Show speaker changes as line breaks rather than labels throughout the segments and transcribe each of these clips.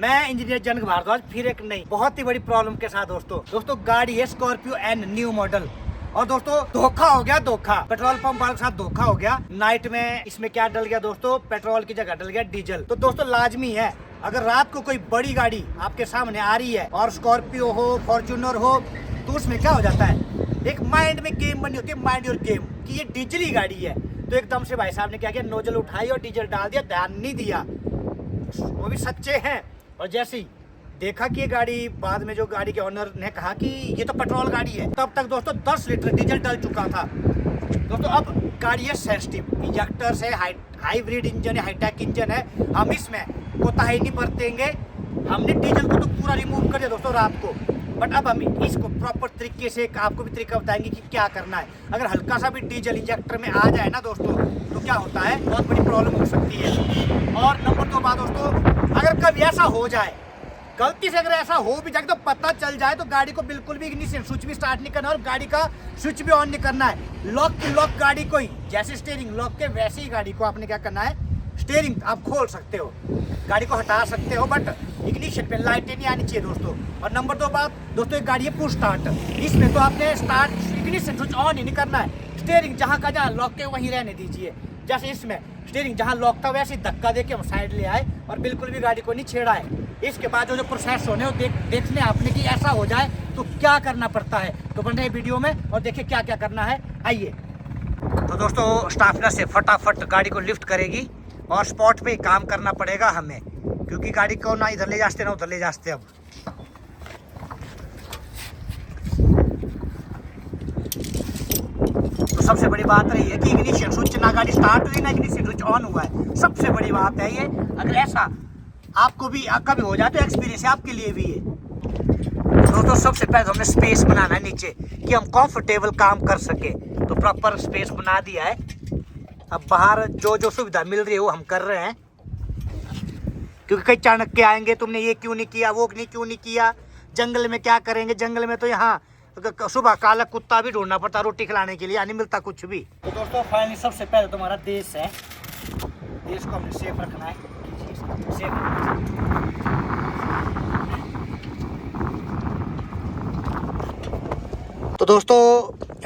मैं इंजीनियर जनक भारद्वाज फिर एक नई बहुत ही बड़ी प्रॉब्लम के साथ दोस्तों गाड़ी है स्कॉर्पियो एन न्यू मॉडल। और दोस्तों धोखा हो गया, पेट्रोल पंप वालों के साथ धोखा हो गया। नाइट में इसमें क्या डल गया दोस्तों, पेट्रोल की जगह डल गया डीजल। तो दोस्तों लाजमी है, अगर रात को कोई बड़ी गाड़ी आपके सामने आ रही है और स्कॉर्पियो हो, फॉर्च्यूनर हो, तो उसमें क्या हो जाता है, एक माइंड में गेम बनी होती है, माइंड योर गेम, कि ये डीजल ही गाड़ी है। तो एकदम से भाई साहब ने क्या किया, नोजल उठाई और डीजल डाल दिया, ध्यान नहीं दिया। वो भी सच्चे हैं। और जैसे ही देखा कि ये गाड़ी, बाद में जो गाड़ी के ओनर ने कहा कि ये तो पेट्रोल गाड़ी है, तब तक दोस्तों 10 लीटर डीजल डल चुका था। दोस्तों अब गाड़ी है सेंसिटिव, इंजेक्टर से हाइब्रिड इंजन है, हाईटेक इंजन है, हम इसमें कोताही नहीं बरतेंगे। हमने डीजल को तो पूरा रिमूव कर दिया दोस्तों रात को, बट अब हम इसको प्रॉपर तरीके से आपको भी तरीका बताएंगे कि क्या करना है। अगर हल्का सा भी डीजल इंजेक्टर में आ जाए ना दोस्तों, तो क्या होता है, बहुत बड़ी प्रॉब्लम हो सकती है। और नंबर 2 बात दोस्तों, अगर कभी ऐसा हो जाए, गलती से अगर ऐसा हो भी जाए तो पता चल जाए, तो गाड़ी को बिल्कुल भी इग्निशन स्विच भी स्टार्ट नहीं करना और गाड़ी का स्विच भी ऑन नहीं करना है। लॉक की लॉक गाड़ी को ही, जैसे स्टीयरिंग लॉक के वैसे ही गाड़ी को आपने क्या करना है, स्टीयरिंग आप खोल सकते हो, गाड़ी को हटा सकते हो, बट इग्निशन पे लाइटें नहीं आनी चाहिए दोस्तों। और नंबर 2 बात दोस्तों, एक गाड़ी है पुश स्टार्ट, इसमें तो आपने स्टार्ट इग्निशन स्विच ऑन ही नहीं करना है, स्टीयरिंग जहाँ का जहाँ लॉक के वहीं रहने दीजिए। जैसे इसमें स्टीयरिंग जहाँ लॉक था वैसे ही धक्का देके हम साइड ले आए और बिल्कुल भी गाड़ी को नहीं छेड़ा है। इसके बाद जो प्रोसेस होने वो देखने आपने कि ऐसा हो जाए तो क्या करना पड़ता है, तो बने वीडियो में और देखिए क्या क्या करना है। आइए। तो दोस्तों स्टाफ नर्स से फटाफट गाड़ी को लिफ्ट करेगी और स्पॉट पे ही काम करना पड़ेगा हमें, क्योंकि गाड़ी को ना इधर ले जाते ना उधर ले जाते। अब तो सबसे बड़ी बात रही है कि इग्निशन स्विच ना गाड़ी स्टार्ट हुई ना इग्निशन स्विच ऑन हुआ है, सबसे बड़ी बात है ये। अगर ऐसा आपको भी कभी हो जाए तो एक्सपीरियंस है आपके लिए भी ये। तो सबसे पहले तो हमने स्पेस बनाना है नीचे कि हम कंफर्टेबल काम कर सके, तो प्रॉपर स्पेस बना दिया है। अब बाहर जो सुविधा मिल रही है वो हम कर रहे हैं, क्योंकि कई चाणक के आएंगे, तुमने ये क्यों नहीं किया, वो क्यों नहीं किया, जंगल में क्या करेंगे, जंगल में तो यहाँ सुबह काला कुत्ता भी ढूंढना पड़ता रोटी खिलाने के लिए, नहीं मिलता कुछ भी। तो दोस्तों फाइनली सबसे पहले तुम्हारा देश है, देश को हमने सेफ रखना है, सेफ। तो दोस्तों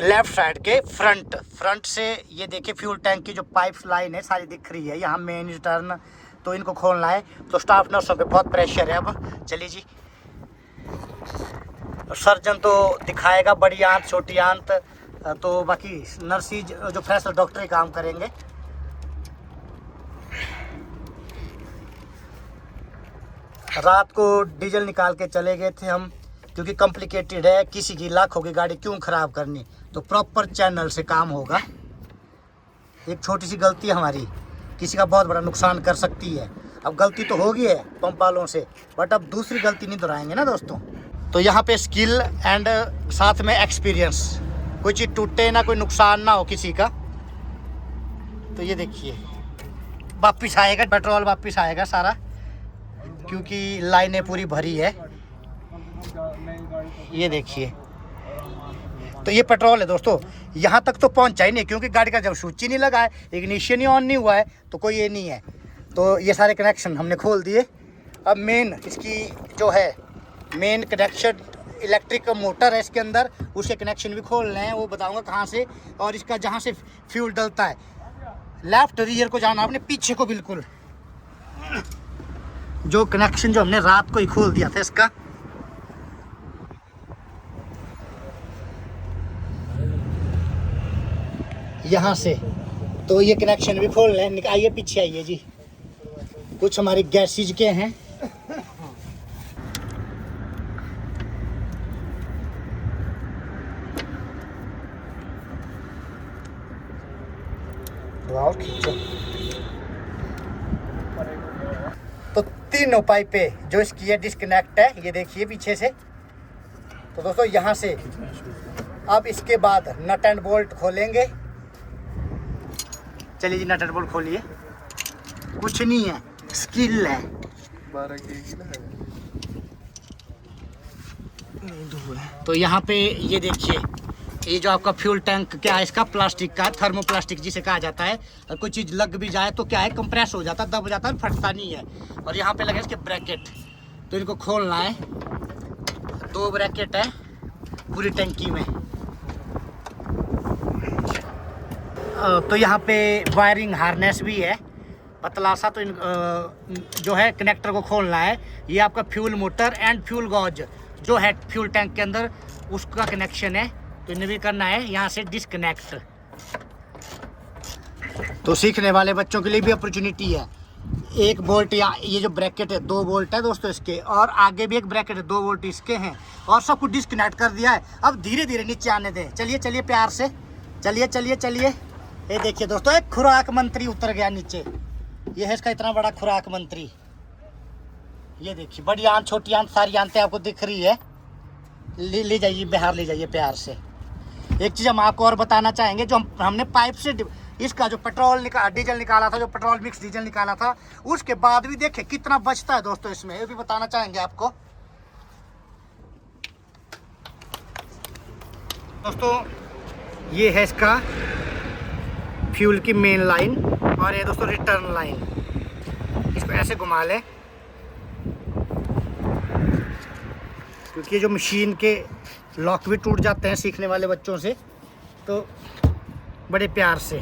लेफ्ट साइड के फ्रंट से ये देखिए फ्यूल टैंक की जो पाइप्स लाइन है सारी दिख रही है, यहाँ मेन टर्न, तो इनको खोलना है। तो स्टाफ नर्सों पे बहुत प्रेशर है। अब चलिए जी, सर्जन तो दिखाएगा बड़ी आंत छोटी आंत, तो बाकी नर्सी जो फ्रेशर डॉक्टर ही काम करेंगे। रात को डीजल निकाल के चले गए थे हम, क्योंकि कॉम्प्लिकेटेड है, किसी की लाख होगी गाड़ी क्यों खराब करनी, तो प्रॉपर चैनल से काम होगा। एक छोटी सी गलती हमारी किसी का बहुत बड़ा नुकसान कर सकती है। अब गलती तो हो गई है पंप वालों से, बट अब दूसरी गलती नहीं दोहराएंगे ना दोस्तों। तो यहाँ पे स्किल एंड साथ में एक्सपीरियंस, कोई चीज़ टूटे ना, कोई नुकसान ना हो किसी का। तो ये देखिए वापिस आएगा पेट्रोल, वापिस आएगा सारा, क्योंकि लाइनें पूरी भरी है। ये देखिए, तो ये पेट्रोल है दोस्तों, यहाँ तक तो पहुँचा ही नहीं, क्योंकि गाड़ी का जब स्विच ही नहीं लगा है, इग्निशन ही ऑन नहीं हुआ है, तो कोई ये नहीं है। तो ये सारे कनेक्शन हमने खोल दिए। अब मेन इसकी जो है मेन कनेक्शन, इलेक्ट्रिक मोटर है इसके अंदर, उसके कनेक्शन भी खोलने हैं, वो बताऊंगा कहाँ से। और इसका जहाँ से फ्यूल डलता है, लेफ्ट रियर को जाना आपने, पीछे को बिल्कुल, जो कनेक्शन जो हमने रात को ही खोल दिया था इसका। यहाँ से तो ये कनेक्शन भी खोल लें। आइए पीछे आइए जी, कुछ हमारी गैसेज के हैं। और खींचो, तो तीनों पाइपे जो इसकी है डिस्कनेक्ट है, ये देखिए पीछे से। तो दोस्तों यहाँ से अब इसके बाद नट एंड बोल्ट खोलेंगे। चलिए जी, नट एंड बोल्ट खोलिए। कुछ नहीं है, स्किल है। 12 तो यहाँ पे ये देखिए, ये जो आपका फ्यूल टैंक क्या है, इसका प्लास्टिक का, थर्मोप्लास्टिक जिसे कहा जाता है। और कोई चीज़ लग भी जाए तो क्या है, कंप्रेस हो जाता है, दब जाता है, फटता नहीं है। और यहाँ पे लगे इसके ब्रैकेट, तो इनको खोलना है। 2 ब्रैकेट है पूरी टंकी में। तो यहाँ पे वायरिंग हार्नेस भी है पतला सा। तो जो है कनेक्टर को खोलना है। ये आपका fuel motor and fuel gauge जो है फ्यूल टैंक के अंदर, उसका कनेक्शन है। तो इन्हें भी करना है यहाँ से डिस्कनेक्ट। तो सीखने वाले बच्चों के लिए भी अपॉर्चुनिटी है। 1 बोल्ट या ये जो ब्रैकेट है 2 बोल्ट है दोस्तों इसके, और आगे भी एक ब्रैकेट है 2 बोल्ट इसके हैं, और सब कुछ डिस्कनेक्ट कर दिया है। अब धीरे धीरे नीचे आने दें। चलिए चलिए प्यार से, चलिए चलिए चलिए। ये देखिए दोस्तों, एक खुराक मंत्री उतर गया नीचे। ये है इसका इतना बड़ा खुराक मंत्री। ये देखिए, बड़ी आंत छोटी आंत सारी आंतें आपको दिख रही है। ले जाइए बाहर, ले जाइए प्यार से। एक चीज़ हम आपको और बताना चाहेंगे, जो हमने पाइप से इसका जो डीजल निकाला था, जो पेट्रोल मिक्स डीजल निकाला था, उसके बाद भी देखिए कितना बचता है दोस्तों इसमें। ये भी बताना चाहेंगे आपको दोस्तों। ये है इसका फ्यूल की मेन लाइन, और ये दोस्तों रिटर्न लाइन। इसको ऐसे घुमा लें, क्योंकि जो मशीन के लॉक भी टूट जाते हैं सीखने वाले बच्चों से, तो बड़े प्यार से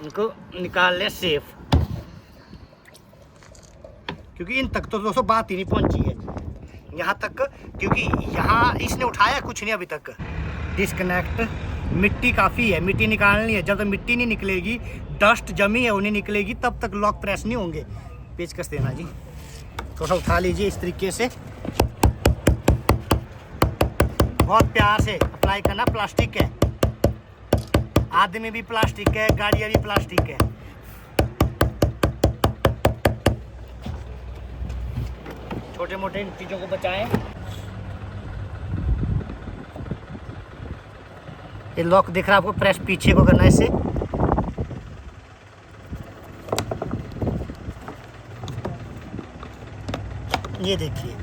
इनको निकाल लें सेफ। क्योंकि इन तक तो दोस्तों बात ही नहीं पहुंची है यहाँ तक, क्योंकि यहाँ इसने उठाया कुछ नहीं अभी तक। डिस्कनेक्ट। मिट्टी काफ़ी है, मिट्टी निकालनी है। जब तक मिट्टी नहीं निकलेगी, डस्ट जमी है वो नहीं निकलेगी, तब तक लॉक प्रेस नहीं होंगे। पेचकस देना जी, थोड़ा सा उठा लीजिए इस तरीके से, बहुत प्यार से अप्लाई करना। प्लास्टिक है, आदमी भी प्लास्टिक है, गाड़ियाँ भी प्लास्टिक है। छोटे मोटे इन चीज़ों को बचाएं। ये लॉक दिख रहा है आपको, प्रेस पीछे को करना है इससे। ये देखिए,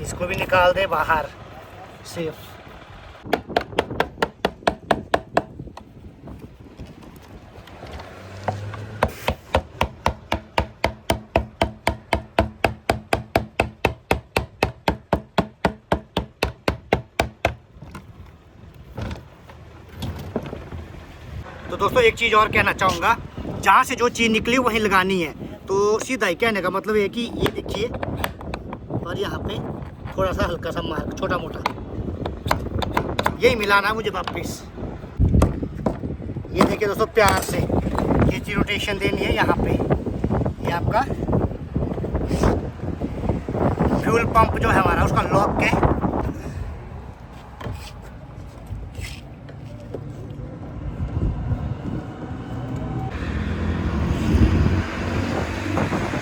इसको भी निकाल दे बाहर सेफ। तो दोस्तों एक चीज़ और कहना चाहूँगा, जहाँ से जो चीज़ निकली वहीं लगानी है। तो सीधा ही कहने का मतलब है कि ये देखिए, और यहाँ पे थोड़ा सा हल्का सा मार्क, छोटा मोटा, यही मिलाना है मुझे वापस। ये देखिए दोस्तों, प्यार से ये चीज़ रोटेशन देनी है यहाँ पे। ये आपका फ्यूल पंप जो है हमारा, उसका लॉक है।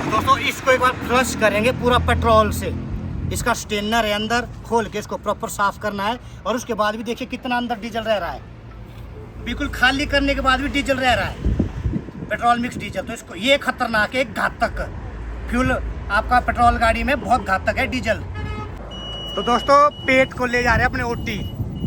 दोस्तों इसको एक बार फ्लश करेंगे पूरा पेट्रोल से। इसका स्टेनर है अंदर, खोल के इसको प्रॉपर साफ करना है। और उसके बाद भी देखिए कितना अंदर डीजल रह रहा है। बिल्कुल खाली करने के बाद भी डीजल रह रहा है, पेट्रोल मिक्स डीजल। तो इसको, ये खतरनाक है, एक घातक फ्यूल आपका पेट्रोल गाड़ी में बहुत घातक है डीजल। तो दोस्तों पेट को ले जा रहे हैं अपने ओटी,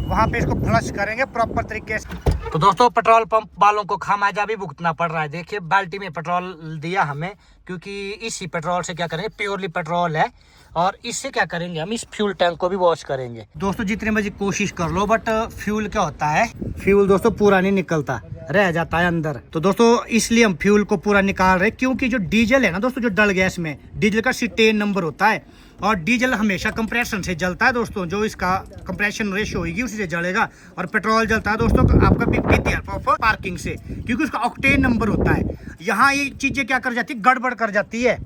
वहाँ पे इसको फ्लश करेंगे प्रॉपर तरीके से। तो दोस्तों पेट्रोल पंप वालों को खामियाजा भी भुगतना पड़ रहा है। देखिए बाल्टी में पेट्रोल दिया हमें, क्योंकि इसी पेट्रोल से क्या करेंगे, प्योरली पेट्रोल है, और इससे क्या करेंगे, हम इस फ्यूल टैंक को भी वॉश करेंगे। दोस्तों जितने बजे कोशिश कर लो, बट फ्यूल क्या होता है, फ्यूल दोस्तों पूरा नहीं निकलता, रह जाता है अंदर। तो दोस्तों इसलिए हम फ्यूल को पूरा निकाल रहे हैं, क्योंकि जो डीजल है ना दोस्तों, जो डल गैस में डीजल का C10 नंबर होता है, और डीजल हमेशा कंप्रेशन से जलता है दोस्तों। जो इसका कंप्रेशन रेशियो होगी उसी से जलेगा। और पेट्रोल जलता है दोस्तों आपका PTR पार्किंग से, क्योंकि उसका ऑक्टेन नंबर होता है। यहाँ ये चीज़ें क्या कर जाती है, गड़बड़ कर जाती है।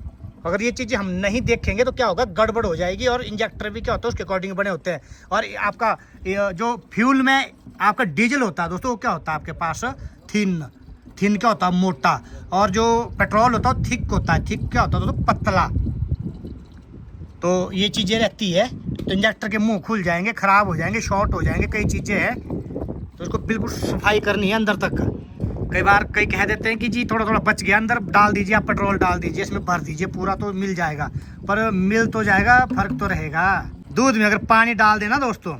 अगर ये चीज़ें हम नहीं देखेंगे तो क्या होगा, गड़बड़ हो जाएगी। और इंजेक्टर भी क्या होता है, उसके अकॉर्डिंग बने होते हैं। और आपका जो फ्यूल में आपका डीजल होता है दोस्तों, वो क्या होता है आपके पास, थिन क्या होता है, मोटा। और जो पेट्रोल होता है थिक होता है। थिक क्या होता है दोस्तों, पतला। तो ये चीज़ें रहती है, तो इंजेक्टर के मुंह खुल जाएंगे, ख़राब हो जाएंगे, शॉर्ट हो जाएंगे, कई चीज़ें हैं। तो उसको बिल्कुल सफाई करनी है अंदर तक। कई बार कई कह देते हैं कि जी थोड़ा थोड़ा बच गया, अंदर डाल दीजिए, आप पेट्रोल डाल दीजिए, इसमें भर दीजिए पूरा, तो मिल जाएगा। पर मिल तो जाएगा, फर्क तो रहेगा। दूध में अगर पानी डाल देना दोस्तों,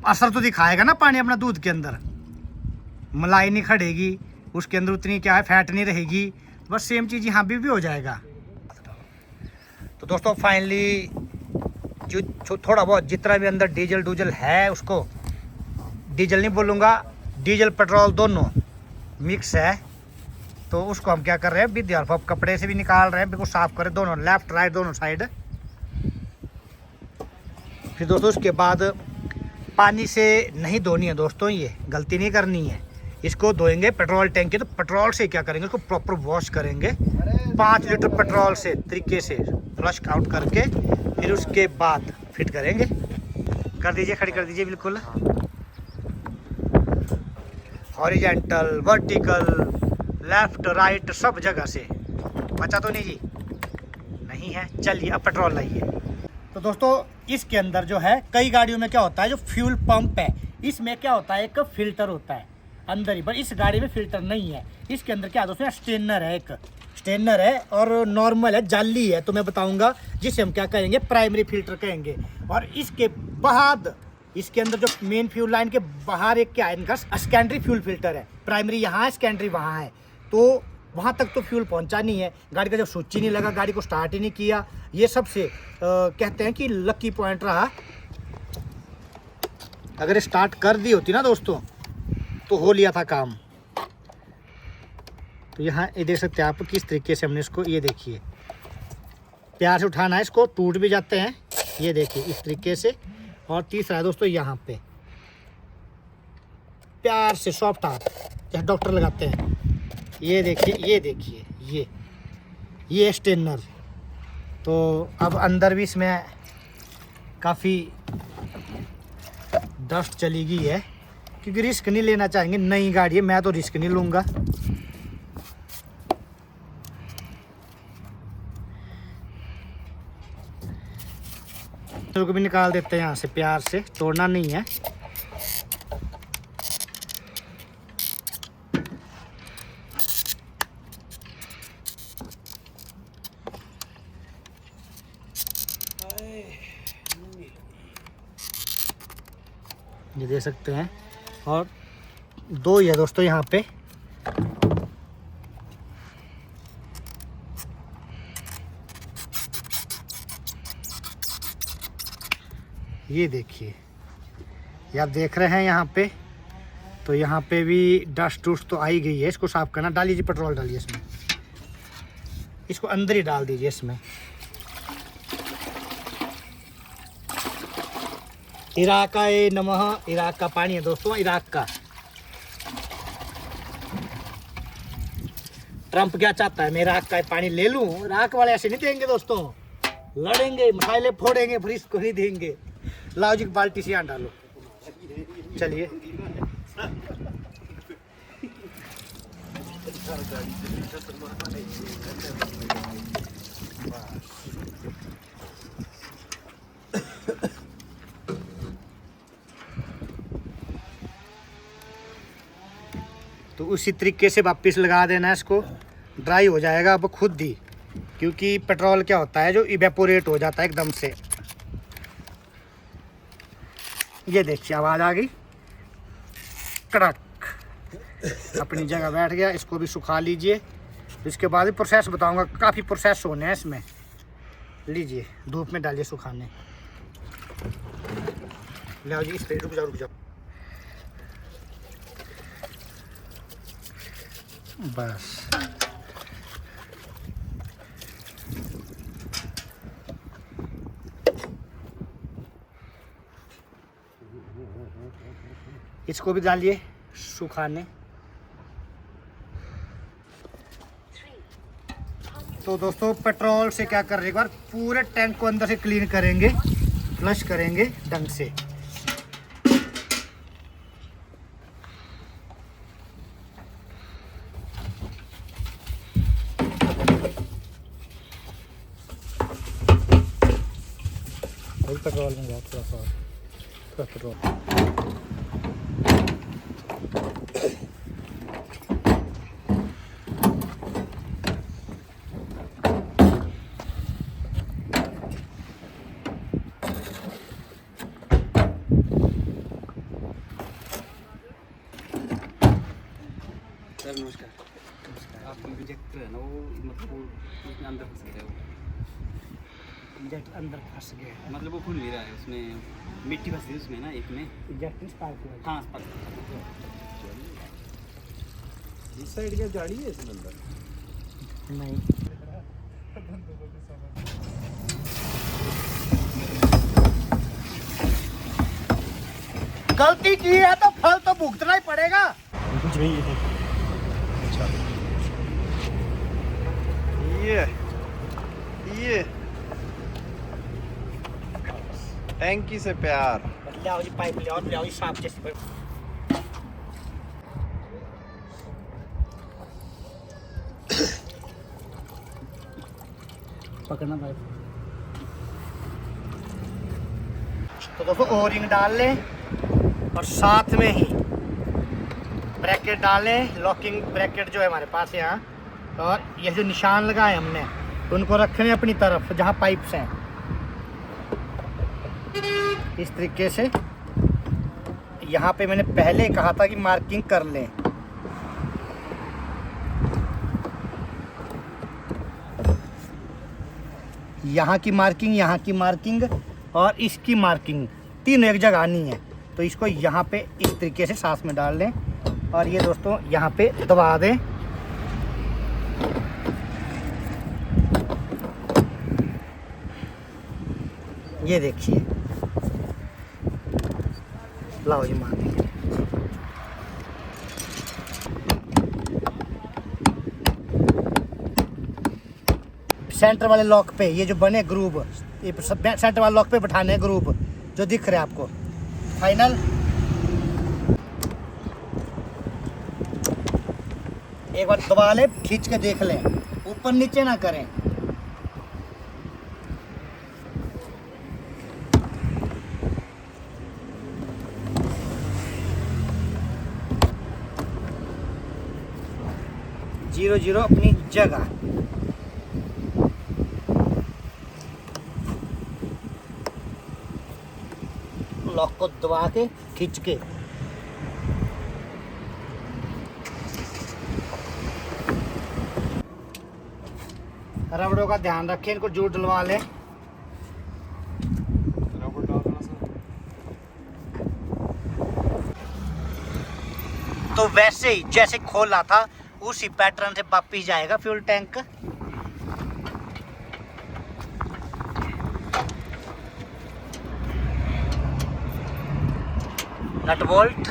असर तो दिखाएगा ना पानी अपना दूध के अंदर, मलाई नहीं खड़ेगी, उसके अंदर उतनी क्या है फैट नहीं रहेगी, बस सेम चीज़ यहाँ भी हो जाएगा। तो दोस्तों फाइनली जो थोड़ा बहुत जितना भी अंदर डीजल डूजल है, उसको डीजल नहीं बोलूँगा, डीजल पेट्रोल दोनों मिक्स है, तो उसको हम क्या कर रहे हैं विद हेल्प ऑफ कपड़े से भी निकाल रहे हैं, बिल्कुल साफ करें दोनों लेफ्ट राइट दोनों साइड। फिर दोस्तों उसके बाद पानी से नहीं धोनी है दोस्तों, ये गलती नहीं करनी है। इसको धोएंगे पेट्रोल टैंक के, तो पेट्रोल से क्या करेंगे, उसको प्रॉपर वॉश करेंगे 5 लीटर पेट्रोल से तरीके से फ्लश आउट करके, फिर उसके बाद फिट करेंगे। कर दीजिए, खड़ी कर दीजिए बिल्कुल हॉरिजेंटल वर्टिकल लेफ्ट राइट सब जगह से। बचा तो नहीं जी? नहीं है। चलिए अब पेट्रोल लाइए। तो दोस्तों इसके अंदर जो है, कई गाड़ियों में क्या होता है, जो फ्यूल पंप है इसमें क्या होता है, एक फिल्टर होता है अंदर ही, पर इस गाड़ी में फिल्टर नहीं है। इसके अंदर क्या दोस्तों स्टेनर है, एक स्टेनर है और नॉर्मल है, जाली है, तो मैं बताऊंगा जिसे हम क्या कहेंगे प्राइमरी फिल्टर कहेंगे। और इसके बाद इसके अंदर जो मेन फ्यूल लाइन के बाहर एक क्या है, इनका सेकेंडरी फ्यूल फिल्टर है। प्राइमरी यहाँ है, सेकेंडरी वहाँ है, तो वहाँ तक तो फ्यूल पहुँचा नहीं है। गाड़ी का जब स्विच ही नहीं लगा, गाड़ी को स्टार्ट ही नहीं किया, ये सबसे कहते हैं कि लकी पॉइंट रहा। अगर स्टार्ट कर दी होती ना दोस्तों तो हो लिया था काम। तो यहाँ ये देख सकते हैं आप किस तरीके से हमने इसको, ये देखिए प्यार से उठाना है, इसको टूट भी जाते हैं, ये देखिए इस तरीके से। और तीसरा है दोस्तों यहाँ पे प्यार से सॉफ्ट हाथ जैसे डॉक्टर लगाते हैं, ये देखिए ये देखिए ये स्टेनर। तो अब अंदर भी इसमें काफ़ी डस्ट चली गई है, क्योंकि रिस्क नहीं लेना चाहेंगे, नई गाड़ी है, मैं तो रिस्क नहीं लूँगा। को भी निकाल देते हैं यहाँ से, प्यार से, तोड़ना नहीं है। ये देख सकते हैं, और 2 ही है दोस्तों यहाँ पे। ये देखिए, ये आप देख रहे हैं यहाँ पे, तो यहाँ पे भी डस्ट वस्ट तो आई गई है, इसको साफ करना। डालिए जी पेट्रोल, डालिए इसमें, इसको अंदर ही डाल दीजिए इसमें। इराक का ये नमः, इराक का पानी है दोस्तों, इराक का। ट्रम्प क्या चाहता है, मैं इराक का पानी ले लूं? इराक वाले ऐसे नहीं देंगे दोस्तों, लड़ेंगे, मिसाइलें फोड़ेंगे, फिर इसको नहीं देंगे। लाओ जी बाल्टी से यहाँ डालो। चलिए तो उसी तरीके से वापस लगा देना है, इसको ड्राई हो जाएगा अब खुद ही, क्योंकि पेट्रोल क्या होता है जो इवेपोरेट हो जाता है एकदम से। ये देखिए आवाज़ आ गई, कड़क अपनी जगह बैठ गया। इसको भी सुखा लीजिए, इसके बाद ही प्रोसेस बताऊंगा, काफ़ी प्रोसेस होने हैं इसमें। लीजिए धूप में डालिए सुखाने। ले जी इस पे, रुक जाओ बस। इसको भी डालिए सुखाने। तो दोस्तों पेट्रोल से क्या कर रहे हैं, एक बार पूरे टैंक को अंदर से क्लीन करेंगे, फ्लश करेंगे ढंग से। पेट्रोल में जाओ थोड़ा पेट्रोल।
सर नमस्कार। आप इंजेक्टर है ना वो वो उसमें अंदर फंस गया वो।
इंजेक्टर अंदर फंस गया,
मतलब वो खुल नहीं रहा है, उसमें मिट्टी फंस गई उसमें ना एक में।
इंजेक्टर स्पार्क हुआ।
हाँ स्पार्क।
इस साइड क्या गाड़ी है इसमें अंदर?
नहीं, गलती की है तो फल तो भुगतना ही पड़ेगा।
कुछ नहीं है। अच्छा ये टैंकी से प्यार।
ले आओ जी पाइप, ले आओ, ले आओ जी सांप जैसी पाइप। पकड़ना पाइप। तो दोस्तों ओरिंग डाल लें और साथ में ही ब्रैकेट डालें, लॉकिंग ब्रैकेट जो है हमारे पास यहाँ। और ये जो निशान लगाए हमने उनको रखने अपनी तरफ जहाँ पाइप्स हैं, इस तरीके से। यहाँ पे मैंने पहले कहा था कि मार्किंग कर लें। यहाँ की मार्किंग, यहाँ की मार्किंग और इसकी मार्किंग तीनों एक जगह आनी है। तो इसको यहाँ पे इस तरीके से सांस में डाल लें और ये दोस्तों यहाँ पे दबा दें। ये देखिए, लाओ जी मान लीजिए। सेंटर वाले लॉक पे ये जो बने ग्रुप, ये सेंटर वाले लॉक पे बैठाने हैं ग्रुप जो दिख रहे हैं आपको। फाइनल एक बार दबा ले, खींच के देख लें, ऊपर नीचे ना करें। जीरो जीरो अपनी जगह। लॉक को दबा के खींच के रबड़ों का ध्यान रखें, इनको जूट डलवा लें। तो वैसे ही जैसे खोला था उसी पैटर्न से वापिस जाएगा फ्यूल टैंक। नट बोल्ट,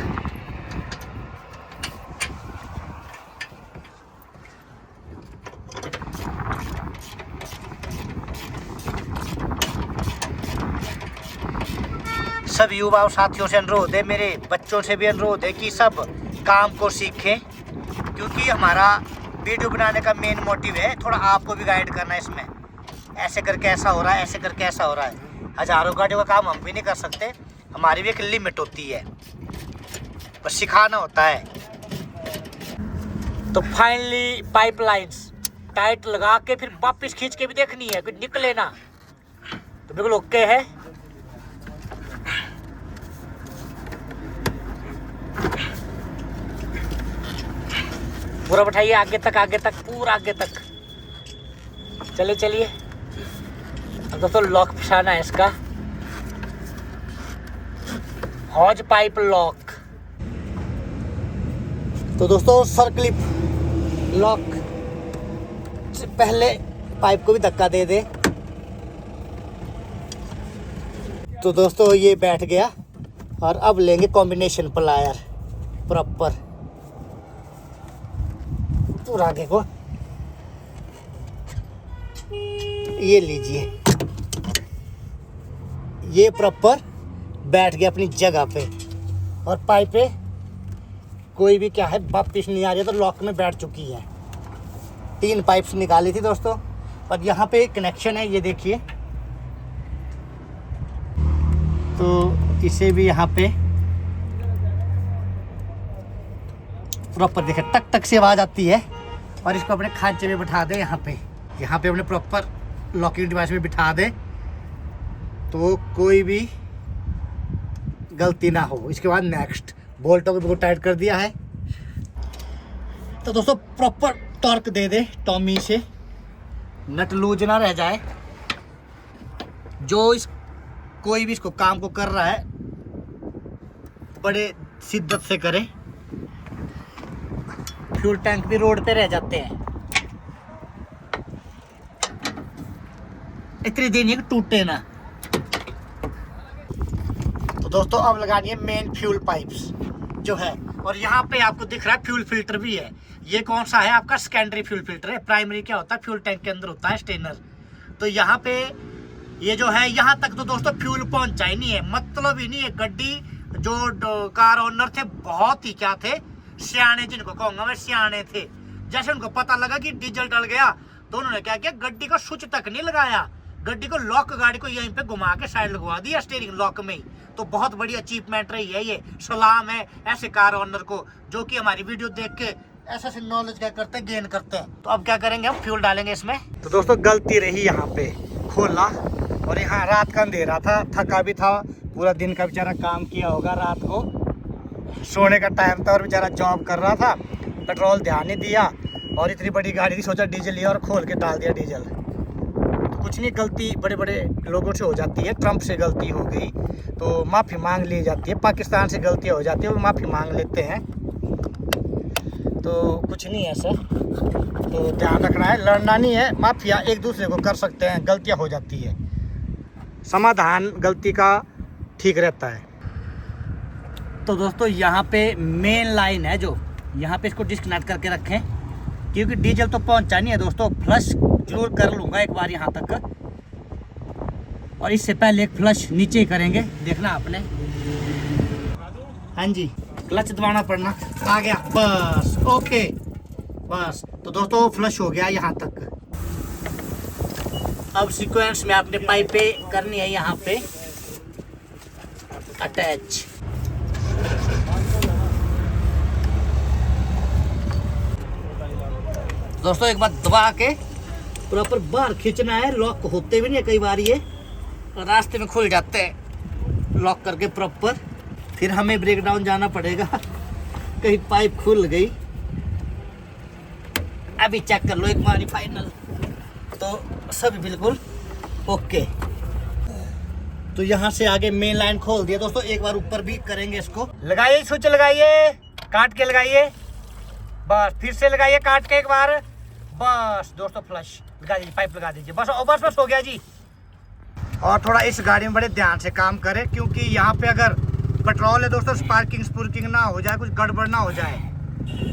सब युवा साथियों से अनुरोध है, मेरे बच्चों से भी अनुरोध है कि सब काम को सीखें, क्योंकि हमारा वीडियो बनाने का मेन मोटिव है थोड़ा आपको भी गाइड करना है इसमें। ऐसे करके ऐसा हो रहा है, ऐसे करके ऐसा हो रहा है। हज़ारों गाड़ियों का काम हम भी नहीं कर सकते, हमारी भी एक लिमिट होती है, बस सिखाना होता है। तो फाइनली पाइपलाइंस टाइट लगा के फिर वापस खींच के भी देखनी है, कुछ निकले ना। तो बिल्कुल ओके है। पूरा बैठाइए आगे तक, आगे तक, पूरा आगे तक। चलिए चलिए, अब दोस्तों लॉक पिछाना है इसका, हॉज पाइप लॉक। तो दोस्तों सर्कलिप लॉक से पहले पाइप को भी धक्का दे दे। तो दोस्तों ये बैठ गया और अब लेंगे कॉम्बिनेशन प्लायर प्रॉपर पूरा आगे को। ये लीजिए, ये प्रॉपर बैठ गया अपनी जगह पे और पाइपें कोई भी क्या है वापिस नहीं आ रही है, तो लॉक में बैठ चुकी है। 3 पाइप्स निकाली थी दोस्तों और यहाँ पे कनेक्शन है, ये देखिए। तो इसे भी यहाँ पे प्रॉपर देखे, टक टक से आवाज़ आती है। और इसको अपने खांचे में बिठा दें, यहाँ पे अपने प्रॉपर लॉकिंग डिवाइस में बिठा दें, तो कोई भी गलती ना हो। इसके बाद नेक्स्ट बोल्टों को बिल्कुल टाइट कर दिया है। तो दोस्तों प्रॉपर टॉर्क दे दे टॉमी से नट लूज ना रह जाए। जो इस कोई भी इसको काम को कर रहा है बड़े शिद्दत से करे। फ्यूल टैंक भी रोड पे रह जाते हैं, इतनी देनी है कि टूटे ना। तो दोस्तों अब लगानी है मेन फ्यूल पाइप्स जो है, और यहाँ पे आपको दिख रहा है फ्यूल फिल्टर भी है। ये कौन सा है? आपका सेकेंडरी फ्यूल फिल्टर है। प्राइमरी क्या होता है? फ्यूल टैंक के अंदर होता है स्टेनर। तो यहाँ पे ये जो है, यहाँ तक तो दोस्तों फ्यूल पहुंचा ही नहीं है, मतलब ही नहीं है। गड्डी जो कार ओनर थे बहुत ही क्या थे, सियाने, जिनको कहूंगा मैं सियाने थे। जैसे उनको पता लगा कि डीजल डल गया तो उन्होंने क्या किया, गड्डी का स्विच तक नहीं लगाया, गड्डी को लॉक, गाड़ी को यहीं पे घुमा के साइड लगवा दिया स्टीयरिंग लॉक में ही। तो बहुत बड़ी अचीवमेंट रही है ये। सलाम है ऐसे कार ओनर को जो कि हमारी वीडियो देख के ऐसा से नॉलेज क्या करते हैं, गेन करते हैं। तो अब क्या करेंगे, हम फ्यूल डालेंगे इसमें। तो दोस्तों गलती रही यहाँ पे, खोला और यहाँ रात का अंधेरा था, थका भी था, पूरा दिन का बेचारा काम किया होगा, रात को सोने का टाइम था और बेचारा जॉब कर रहा था, पेट्रोल ध्यान नहीं दिया और इतनी बड़ी गाड़ी थी, सोचा डीजल लिया और खोल के डाल दिया डीजल। तो कुछ नहीं, गलती बड़े बड़े लोगों से हो जाती है। ट्रम्प से गलती हो गई तो माफ़ी मांग ली जाती है, पाकिस्तान से गलतियाँ हो जाती है वो माफ़ी मांग लेते हैं। तो कुछ नहीं है सर, तो ध्यान रखना है, लड़ना नहीं है। माफिया एक दूसरे को कर सकते हैं, गलतियां हो जाती है, समाधान गलती का ठीक रहता है। तो दोस्तों यहाँ पे मेन लाइन है जो, यहाँ पे इसको डिस्कनेक्ट करके रखें क्योंकि डीजल तो पहुंचा नहीं है दोस्तों। फ्लश जरूर कर लूँगा एक बार यहाँ तक, और इससे पहले एक फ्लश नीचे ही करेंगे, देखना आपने। हाँ जी, क्लच दबाना पड़ना, आ गया बस, ओके बस। तो दोस्तों फ्लश हो गया यहाँ तक। अब सीक्वेंस में आपने पाइप पे करनी है यहाँ पे अटैच। दोस्तों एक बार दबा के प्रॉपर बाहर खींचना है, लॉक होते भी नहीं है कई बार, ये रास्ते में खुल जाते हैं लॉक करके प्रॉपर। फिर हमें ब्रेक डाउन जाना पड़ेगा, कहीं पाइप खुल गई। अभी चेक कर लो एक बार फाइनल, तो सब बिल्कुल ओके। तो यहाँ से आगे मेन लाइन खोल दिया दोस्तों। एक बार ऊपर भी करेंगे इसको। लगाइए स्विच, लगाइए, काट के लगाइए, बस फिर से लगाइए काट के एक बार, बस दोस्तों फ्लश लगा दीजिए, पाइप लगा दीजिए, बस बस बस हो गया जी। और थोड़ा इस गाड़ी में बड़े ध्यान से काम करें क्योंकि यहाँ पे अगर पेट्रोल है दोस्तों, स्पार्किंग ना हो जाए, कुछ गड़बड़ ना हो जाए।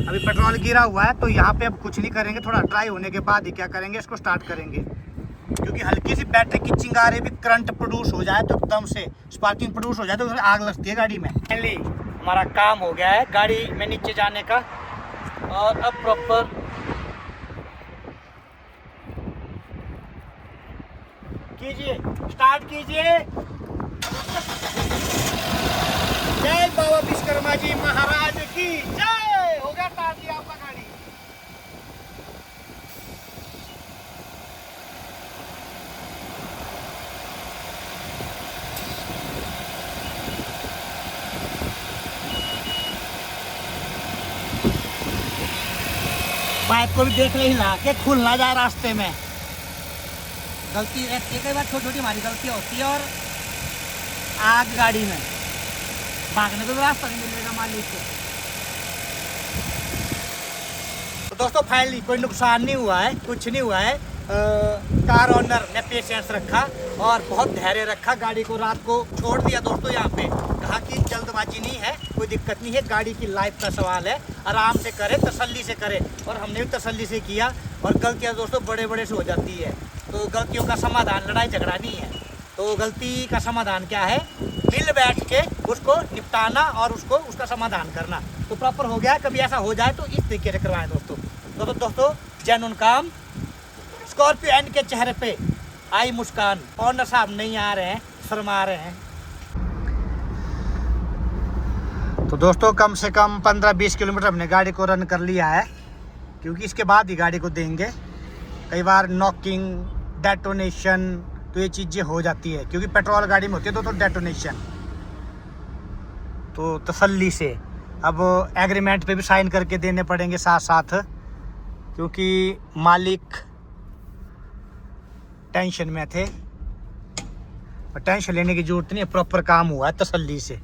अभी पेट्रोल गिरा हुआ है तो यहाँ पे अब कुछ नहीं करेंगे, थोड़ा ड्राई होने के बाद ही क्या करेंगे, इसको स्टार्ट करेंगे क्योंकि हल्की सी बैटरी की चिंगारी भी करंट प्रोड्यूस हो जाए तो एकदम से स्पार्किंग प्रोड्यूस हो जाए तो आग लगती है गाड़ी में। फाइनली हमारा काम हो गया है गाड़ी में नीचे जाने का, और अब प्रॉपर कीजिए, स्टार्ट कीजिए। जय बाबा विश्वकर्मा जी महाराज की जय। हो गया स्टार्ट किया आपका गाड़ी। पाइप को भी देख ले, हिला के खुल ना जाए रास्ते में। गलती रहती है कई बार, छोटी छोटी हमारी गलतियाँ होती है और आग गाड़ी में, भागने को भी रास्ता नहीं मिलेगा मालिक को। तो दोस्तों फाइनली कोई नुकसान नहीं हुआ है, कुछ नहीं हुआ है। कार ओनर ने पेशेंस रखा और बहुत धैर्य रखा, गाड़ी को रात को छोड़ दिया दोस्तों यहाँ पे। कहा कि जल्दबाजी नहीं है, कोई दिक्कत नहीं है, गाड़ी की लाइफ का सवाल है, आराम से करे, तसल्ली से करे। और हमने भी तसल्ली से किया। और गलतियाँ दोस्तों बड़े बड़े से हो जाती है, तो गलतियों का समाधान लड़ाई झगड़ा नहीं है। तो गलती का समाधान क्या है, मिल बैठ के उसको निपटाना और उसको उसका समाधान करना। तो प्रॉपर हो गया। कभी ऐसा हो जाए तो इस तरीके से करवाएं दोस्तों। तो दोस्तों जेन्युइन काम। स्कॉर्पियो एन के चेहरे पे आई मुस्कान। ऑनर साहब नहीं आ रहे हैं, शर्मा रहे हैं। तो दोस्तों कम से कम 15-20 किलोमीटर हमने गाड़ी को रन कर लिया है, क्योंकि इसके बाद ही गाड़ी को देंगे। कई बार नॉकिंग, डेटोनेशन, तो ये चीज़ें हो जाती है क्योंकि पेट्रोल गाड़ी में होती है तो डेटोनेशन। तो तसल्ली से अब एग्रीमेंट पे भी साइन करके देने पड़ेंगे साथ साथ, क्योंकि मालिक टेंशन में थे, और टेंशन लेने की जरूरत नहीं है, प्रॉपर काम हुआ है तसल्ली से।